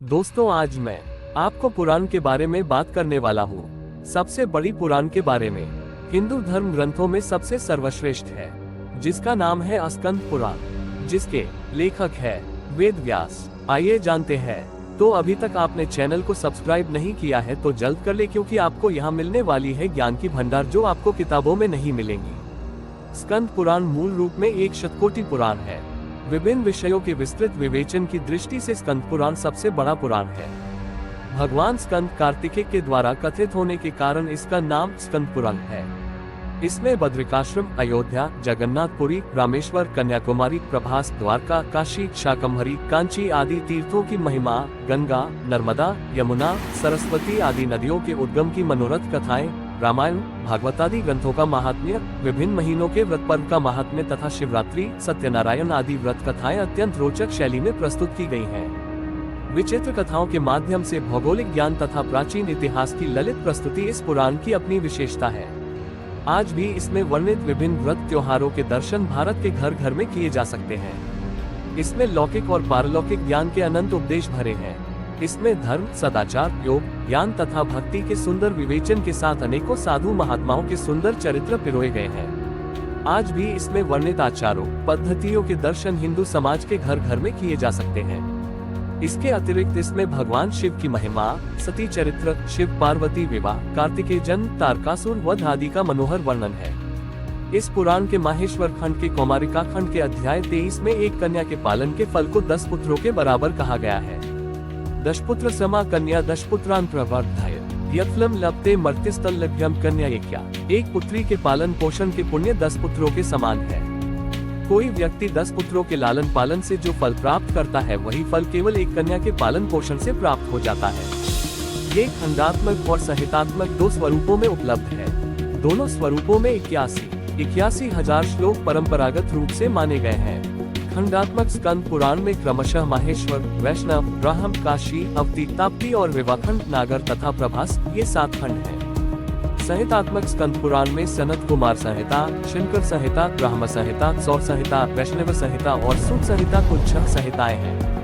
दोस्तों, आज मैं आपको पुराण के बारे में बात करने वाला हूँ। सबसे बड़ी पुराण के बारे में। हिंदू धर्म ग्रंथों में सबसे सर्वश्रेष्ठ है, जिसका नाम है स्कंद पुराण, जिसके लेखक है वेद व्यास। आइए जानते हैं। तो अभी तक आपने चैनल को सब्सक्राइब नहीं किया है तो जल्द कर ले, क्योंकि आपको यहाँ मिलने वाली है ज्ञान की भंडार जो आपको किताबों में नहीं मिलेंगी। स्कंद पुराण मूल रूप में एक शतकोटि पुराण है। विभिन्न विषयों के विस्तृत विवेचन की दृष्टि से स्कंद पुराण सबसे बड़ा पुराण है। भगवान स्कंद कार्तिकेय के द्वारा कथित होने के कारण इसका नाम स्कंद पुराण है। इसमें बद्रिकाश्रम, अयोध्या, जगन्नाथपुरी, रामेश्वर, कन्याकुमारी, प्रभास, द्वारका, काशी, शाकंभरी, कांची आदि तीर्थों की महिमा, गंगा, नर्मदा, यमुना, सरस्वती आदि नदियों के उद्गम की मनोरथ कथाएं, रामायण, भागवत आदि ग्रंथों का महात्म्य, विभिन्न महीनों के व्रत पर्व का महात्म्य तथा शिवरात्रि, सत्यनारायण आदि व्रत कथाएं अत्यंत रोचक शैली में प्रस्तुत की गई हैं। विचित्र कथाओं के माध्यम से भौगोलिक ज्ञान तथा प्राचीन इतिहास की ललित प्रस्तुति इस पुराण की अपनी विशेषता है। आज भी इसमें वर्णित विभिन्न व्रत त्योहारों के दर्शन भारत के घर घर में किए जा सकते हैं। इसमें लौकिक और पारलौकिक ज्ञान के अनंत उपदेश भरे हैं। इसमें धर्म, सदाचार, योग, ज्ञान तथा भक्ति के सुंदर विवेचन के साथ अनेकों साधु महात्माओं के सुंदर चरित्र पिरोए गए हैं। आज भी इसमें वर्णित आचारों, पद्धतियों के दर्शन हिंदू समाज के घर घर में किए जा सकते हैं। इसके अतिरिक्त इसमें भगवान शिव की महिमा, सती चरित्र, शिव पार्वती विवाह, कार्तिकेय जन्म, तारकासुर वध आदि का मनोहर वर्णन है। इस पुराण के माहेश्वर खंड के कौमारिका खंड के अध्याय 23 में एक कन्या के पालन के फल को 10 पुत्रों के बराबर कहा गया है। दशपुत्र समा कन्या दशपुत्रान प्रवर्धाय यत्फलम लभते मर्त्यस्तल्लभ्यम कन्या एकया। एक पुत्री के पालन पोषण के पुण्य 10 पुत्रों के समान है। कोई व्यक्ति 10 पुत्रों के लालन पालन से जो फल प्राप्त करता है, वही फल केवल एक कन्या के पालन पोषण से प्राप्त हो जाता है। ये खंडात्मक और संहितात्मक 2 स्वरूपों में उपलब्ध है। दोनों स्वरूपों में 81,000 श्लोक परंपरागत रूप से माने गए हैं। खंडात्मक स्कंद पुराण में क्रमशः माहेश्वर, वैष्णव, ब्राह्म, काशी, अवती, ताप्ती और विवाखंड, नागर तथा प्रभास ये 7 खंड हैं। संहितात्मक स्कंद पुराण में सनत कुमार संहिता, शंकर संहिता, ब्रह्म संहिता, सौर संहिता, वैष्णव संहिता और सूत संहिता कुल 6 संहिताएं हैं।